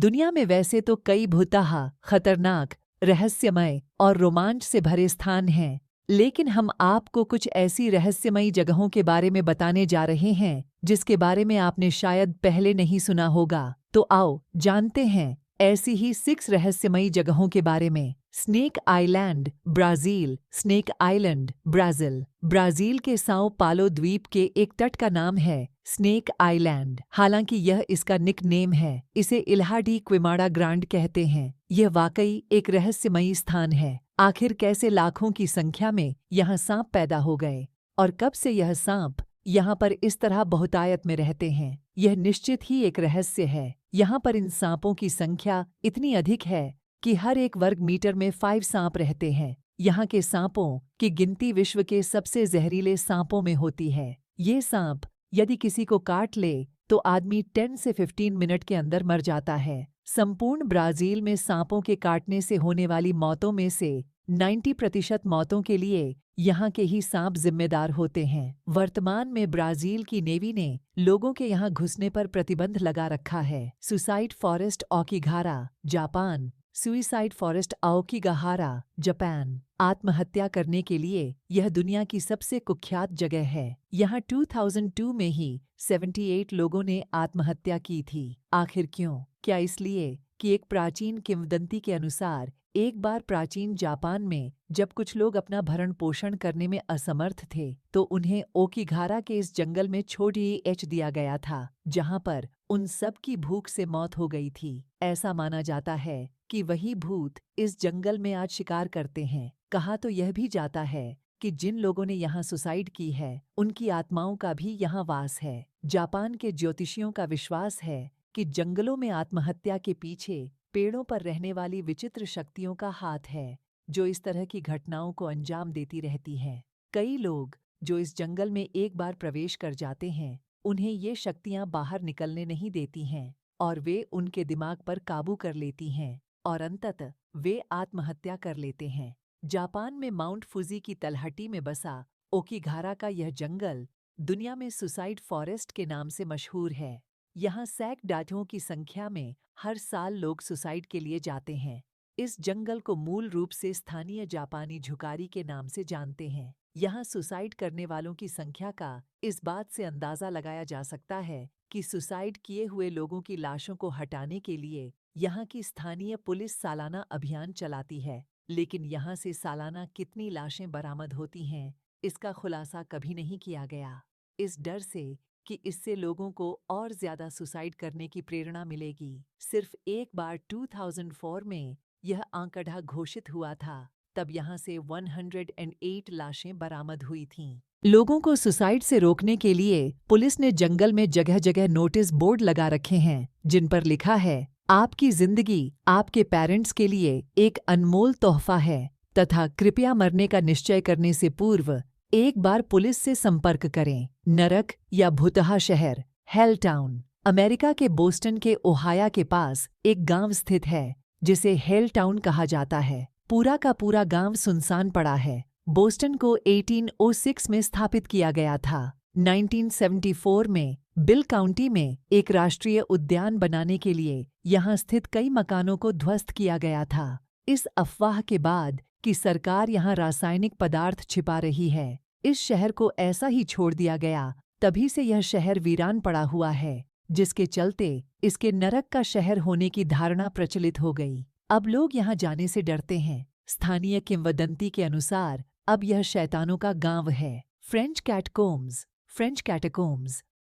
दुनिया में वैसे तो कई भुतहा, खतरनाक, रहस्यमय और रोमांच से भरे स्थान हैं, लेकिन हम आपको कुछ ऐसी रहस्यमयी जगहों के बारे में बताने जा रहे हैं जिसके बारे में आपने शायद पहले नहीं सुना होगा। तो आओ जानते हैं ऐसी ही 6 रहस्यमयी जगहों के बारे में। Snake island, Brazil. Snake island, Brazil. Brazil के साओ पालो द्वीप के एक तट का नाम है स्नेक आइलैंड। हालांकि यह इसका निक नेम है, इसे इल्हा डी क्विमाडा ग्रांड कहते हैं। यह वाकई एक रहस्यमयी स्थान है। आखिर कैसे लाखों की संख्या में यहाँ सांप पैदा हो गए और कब से यह सांप यहाँ पर इस तरह बहुतायत में रहते हैं, यह निश्चित ही एक रहस्य है। यहाँ पर इन सांपों की संख्या इतनी अधिक है कि हर 1 वर्ग मीटर में 5 सांप रहते हैं। यहाँ के सांपों की गिनती विश्व के सबसे जहरीले सांपों में होती है। ये सांप यदि किसी को काट ले तो आदमी 10 से 15 मिनट के अंदर मर जाता है। संपूर्ण ब्राज़ील में सांपों के काटने से होने वाली मौतों में से 90% मौतों के लिए यहाँ के ही सांप जिम्मेदार होते हैं। वर्तमान में ब्राज़ील की नेवी ने लोगों के यहाँ घुसने पर प्रतिबंध लगा रखा है। Suicide forest Aokigahara, Japan. Suicide forest Aokigahara, Japan. आत्महत्या करने के लिए यह दुनिया की सबसे कुख्यात जगह है। यहाँ 2002 में ही 78 लोगों ने आत्महत्या की थी। आखिर क्यों? क्या इसलिए कि एक प्राचीन किंवदंती के अनुसार एक बार प्राचीन जापान में जब कुछ लोग अपना भरण पोषण करने में असमर्थ थे तो उन्हें ओकिगाहारा के इस जंगल में छोड़ दिया गया था, जहां पर उन सब की भूख से मौत हो गई थी। ऐसा माना जाता है कि वही भूत इस जंगल में आज शिकार करते हैं। कहा तो यह भी जाता है कि जिन लोगों ने यहाँ सुसाइड की है उनकी आत्माओं का भी यहाँ वास है। जापान के ज्योतिषियों का विश्वास है कि जंगलों में आत्महत्या के पीछे पेड़ों पर रहने वाली विचित्र शक्तियों का हाथ है, जो इस तरह की घटनाओं को अंजाम देती रहती हैं। कई लोग जो इस जंगल में एक बार प्रवेश कर जाते हैं, उन्हें ये शक्तियाँ बाहर निकलने नहीं देती हैं और वे उनके दिमाग पर काबू कर लेती हैं और अंततः वे आत्महत्या कर लेते हैं। जापान में माउंट फुजी की तलहटी में बसा ओकिगाहारा का यह जंगल दुनिया में सुसाइड फॉरेस्ट के नाम से मशहूर है। यहाँ सैकड़ों की संख्या में हर साल लोग सुसाइड के लिए जाते हैं। इस जंगल को मूल रूप से स्थानीय जापानी झुकारी के नाम से जानते हैं। यहाँ सुसाइड करने वालों की संख्या का इस बात से अंदाजा लगाया जा सकता है कि सुसाइड किए हुए लोगों की लाशों को हटाने के लिए यहाँ की स्थानीय पुलिस सालाना अभियान चलाती है, लेकिन यहाँ से सालाना कितनी लाशें बरामद होती हैं, इसका खुलासा कभी नहीं किया गया। इस डर से कि इससे लोगों को और ज्यादा सुसाइड करने की प्रेरणा मिलेगी, सिर्फ एक बार 2004 में यह आंकड़ा घोषित हुआ था, तब यहाँ से 108 लाशें बरामद हुई थीं। लोगों को सुसाइड से रोकने के लिए पुलिस ने जंगल में जगह जगह नोटिस बोर्ड लगा रखे हैं, जिन पर लिखा है, आपकी जिंदगी आपके पेरेंट्स के लिए एक अनमोल तोहफा है तथा कृपया मरने का निश्चय करने से पूर्व एक बार पुलिस से संपर्क करें। नरक या भुतहा शहर, हेल टाउन। अमेरिका के बोस्टन के ओहाया के पास एक गांव स्थित है जिसे हेल टाउन कहा जाता है। पूरा का पूरा गांव सुनसान पड़ा है। बोस्टन को 1806 में स्थापित किया गया था। 1974 में बिल काउंटी में एक राष्ट्रीय उद्यान बनाने के लिए यहाँ स्थित कई मकानों को ध्वस्त किया गया था। इस अफवाह के बाद कि सरकार यहाँ रासायनिक पदार्थ छिपा रही है, इस शहर को ऐसा ही छोड़ दिया गया। तभी से यह शहर वीरान पड़ा हुआ है, जिसके चलते इसके नरक का शहर होने की धारणा प्रचलित हो गई। अब लोग यहाँ जाने से डरते हैं। स्थानीय किंवदंती के अनुसार अब यह शैतानों का गांव है। फ्रेंच कैटाकोम्स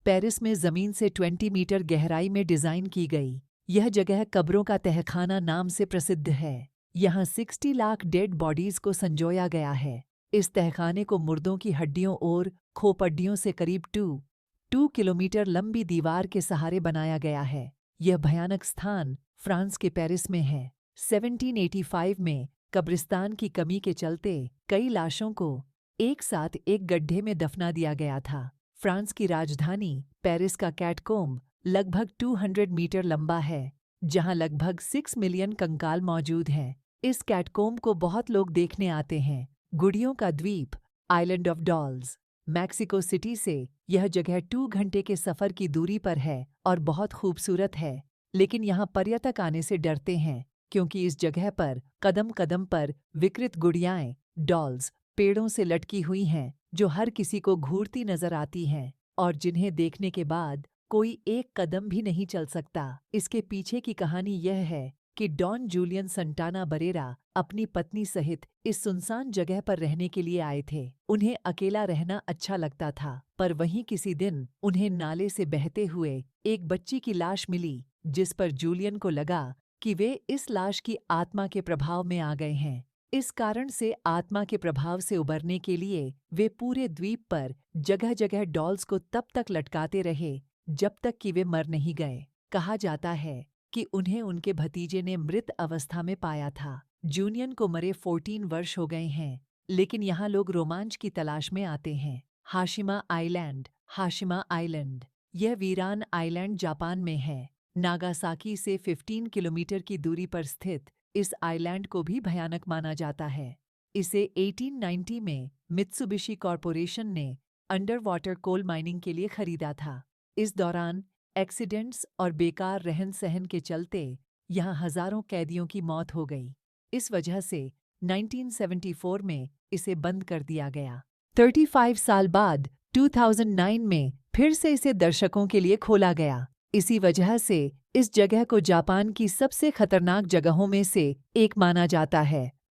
पेरिस में जमीन से 20 मीटर गहराई में डिजाइन की गई। यह जगह कब्रों का तहखाना नाम से प्रसिद्ध है। यहाँ 60 लाख डेड बॉडीज को संजोया गया है। इस तहखाने को मुर्दों की हड्डियों और खोपड़ियों से करीब 2 किलोमीटर लंबी दीवार के सहारे बनाया गया है। यह भयानक स्थान फ्रांस के पेरिस में है। 1785 में कब्रिस्तान की कमी के चलते कई लाशों को एक साथ एक गड्ढे में दफना दिया गया था। फ्रांस की राजधानी पेरिस का कैटकोम्ब लगभग 200 मीटर लंबा है, जहां लगभग 6 मिलियन कंकाल मौजूद हैं। इस कैटकोम्ब को बहुत लोग देखने आते हैं। गुड़ियों का द्वीप, island of dolls. Mexico city से यह जगह 2 घंटे के सफर की दूरी पर है और बहुत खूबसूरत है। लेकिन यहाँ पर्यटक आने से डरते हैं क्योंकि इस जगह पर कदम कदम पर विकृत गुड़ियाएं, डॉल्स, पेड़ों से लटकी हुई हैं जो हर किसी को घूरती नजर आती हैं और जिन्हें देखने के बाद कोई एक कदम भी नहीं चल सकता। इसके पीछे की कहानी यह है कि डॉन जूलियन संटाना बरेरा अपनी पत्नी सहित इस सुनसान जगह पर रहने के लिए आए थे। उन्हें अकेला रहना अच्छा लगता था, पर वहीं किसी दिन उन्हें नाले से बहते हुए एक बच्ची की लाश मिली, जिस पर जूलियन को लगा कि वे इस लाश की आत्मा के प्रभाव में आ गए हैं। इस कारण से आत्मा के प्रभाव से उबरने के लिए वे पूरे द्वीप पर जगह जगह डॉल्स को तब तक लटकाते रहे जब तक कि वे मर नहीं गए। कहा जाता है कि उन्हें उनके भतीजे ने मृत अवस्था में पाया था। जूलियन को मरे 14 वर्ष हो गए हैं, लेकिन यहाँ लोग रोमांच की तलाश में आते हैं। Hashima island. हाशिमा आइलैंड यह वीरान आइलैंड जापान में है। नागासाकी से 15 किलोमीटर की दूरी पर स्थित इस आइलैंड को भी भयानक माना जाता है। इसे 1890 में मित्सुबिशी कॉरपोरेशन ने अंडर वाटर कोल माइनिंग के लिए खरीदा था। इस दौरान एक्सीडेंट्स और बेकार रहन सहन के चलते यहाँ हजारों कैदियों की मौत हो गई। इस वजह से 1974 में इसे बंद कर दिया गया। 35 साल बाद 2009 में फिर से इसे दर्शकों के लिए खोला गया। इसी वजह से इस जगह को जापान की सबसे खतरनाक जगहों में से एक माना जाता है।